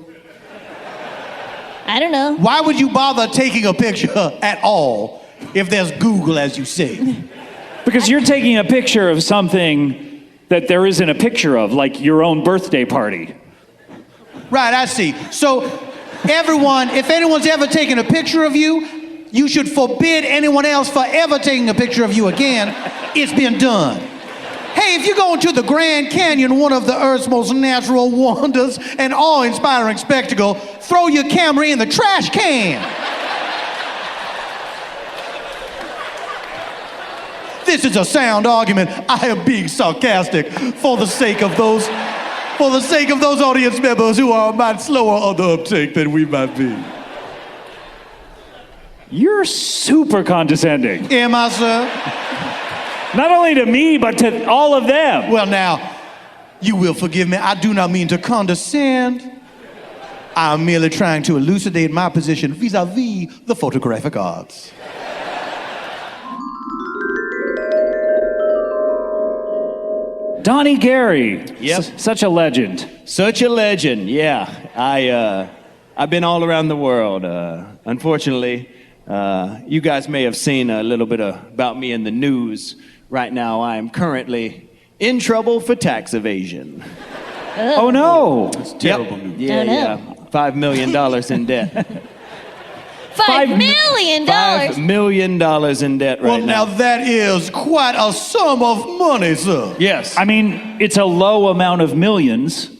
I don't know. Why would you bother taking a picture at all if there's Google, as you say? Because you're taking a picture of something that there isn't a picture of, like your own birthday party. Right, I see. So everyone, if anyone's ever taken a picture of you, you should forbid anyone else for ever taking a picture of you again. It's been done. Hey, if you're going to the Grand Canyon, one of the Earth's most natural wonders and awe-inspiring spectacle, throw your camera in the trash can. This is a sound argument. I am being sarcastic for the sake of those for the sake of those audience members who are a lot slower on the uptake than we might be. You're super condescending. Am I, sir? Not only to me, but to all of them. Well, now, you will forgive me. I do not mean to condescend. I'm merely trying to elucidate my position vis-a-vis the photographic arts. Donny Gary. Yep. Such a legend. Such a legend, yeah. I've been all around the world. Unfortunately, you guys may have seen a little bit about me in the news. Right now, I am currently in trouble for tax evasion. Oh no! It's terrible news. Yeah, Oh, no. yeah. $5 million in debt. $5 million? $5 million in debt right Well, now. now that is quite a sum of money, sir. Yes. I mean, it's a low amount of millions.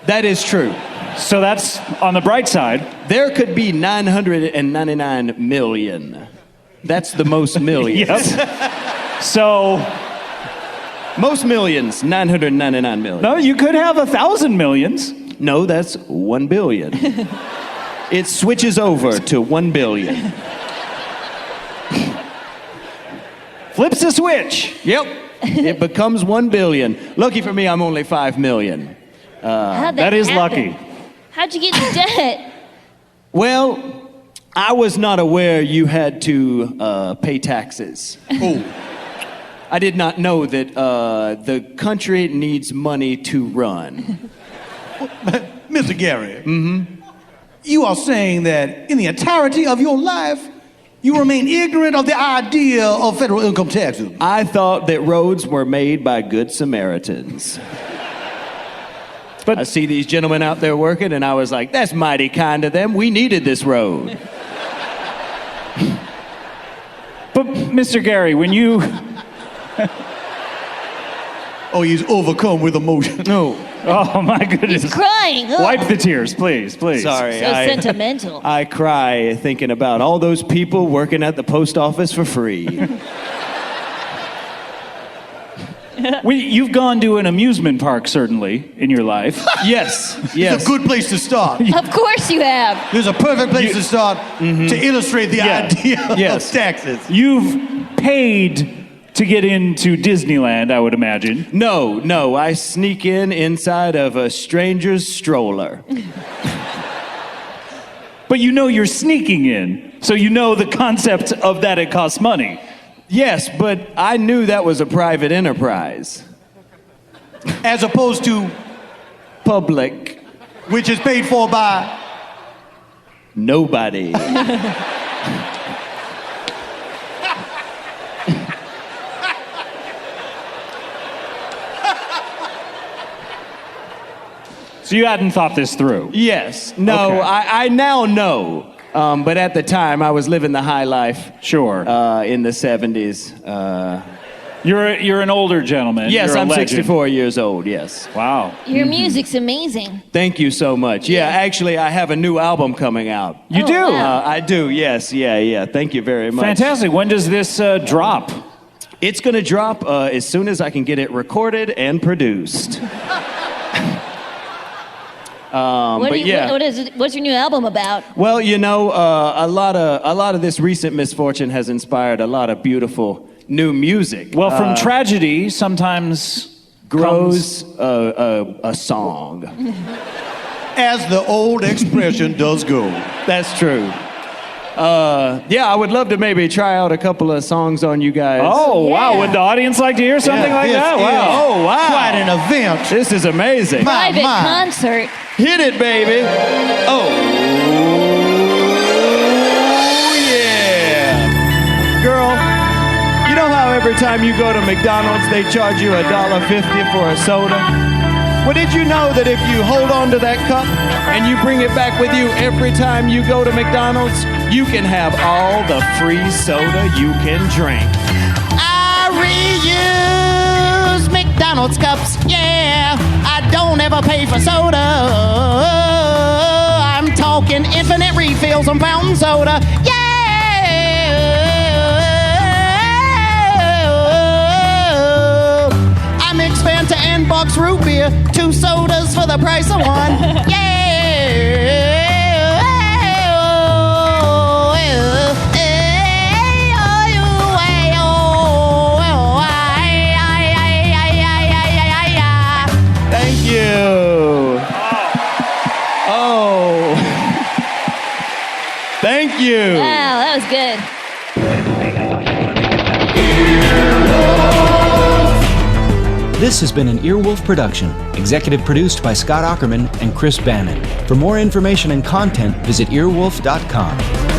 That is true. So that's on the bright side. There could be 999 million. That's the most millions. Yep. So, most millions, 999 million. no, you could have 1,000 millions. No, that's 1 billion. It switches over to 1 billion. Flips a switch. Yep. It becomes 1 billion. Lucky for me, I'm only 5 million. How'd That is happen? lucky. How'd you get in debt? Well, I was not aware you had to pay taxes. Oh. I did not know that the country needs money to run. Mr. Gary. You are saying that in the entirety of your life, you remain ignorant of the idea of federal income taxes. I thought that roads were made by good Samaritans. But I see these gentlemen out there working, and I was like, that's mighty kind of them. We needed this road. But, Mr. Gary, when you... Oh, he's overcome with emotion. No. Oh, my goodness. He's crying. Ugh. Wipe the tears, please, please. Sorry. So sentimental. I cry thinking about all those people working at the post office for free. You've gone to an amusement park, certainly, in your life. Yes, It's yes. a good place to start. Of course you have. There's a perfect place to start to illustrate the idea of taxes. You've paid to get into Disneyland, I would imagine. No, I sneak inside of a stranger's stroller. But you know you're sneaking in, so you know the concept of that it costs money. Yes, but I knew that was a private enterprise. As opposed to public. Which is paid for by nobody. So you hadn't thought this through? Yes. No, Okay. I now know. But at the time, I was living the high life. Sure. In the 70s. You're an older gentleman. Yes, You're a I'm legend. 64 years old, yes. Wow. Your music's amazing. Thank you so much. Yeah, actually, I have a new album coming out. You do? wow. I do, yes. Yeah. Thank you very much. Fantastic. When does this drop? It's going to drop as soon as I can get it recorded and produced. But yeah. What's your new album about? Well, you know, a lot of this recent misfortune has inspired a lot of beautiful new music. Well, from tragedy sometimes grows a song. as the old expression does go. That's true. Yeah, I would love to maybe try out a couple of songs on you guys. Oh, wow. Would the audience like to hear something like that? Wow. Oh, wow. Quite an event. This is amazing. Private concert. Hit it, baby. Oh, yeah. Girl, you know how every time you go to McDonald's, they charge you $1.50 for a soda? Well, did you know that if you hold on to that cup and you bring it back with you every time you go to McDonald's, you can have all the free soda you can drink. I reuse McDonald's cups, yeah. I don't ever pay for soda. I'm talking infinite refills on fountain soda, yeah. I mix Fanta and Starbucks root beer, 2 sodas for the price of one. Thank you. Oh. Thank you. Wow, that was good. This has been an Earwolf production, executive produced by Scott Aukerman and Chris Bannon. For more information and content, visit earwolf.com.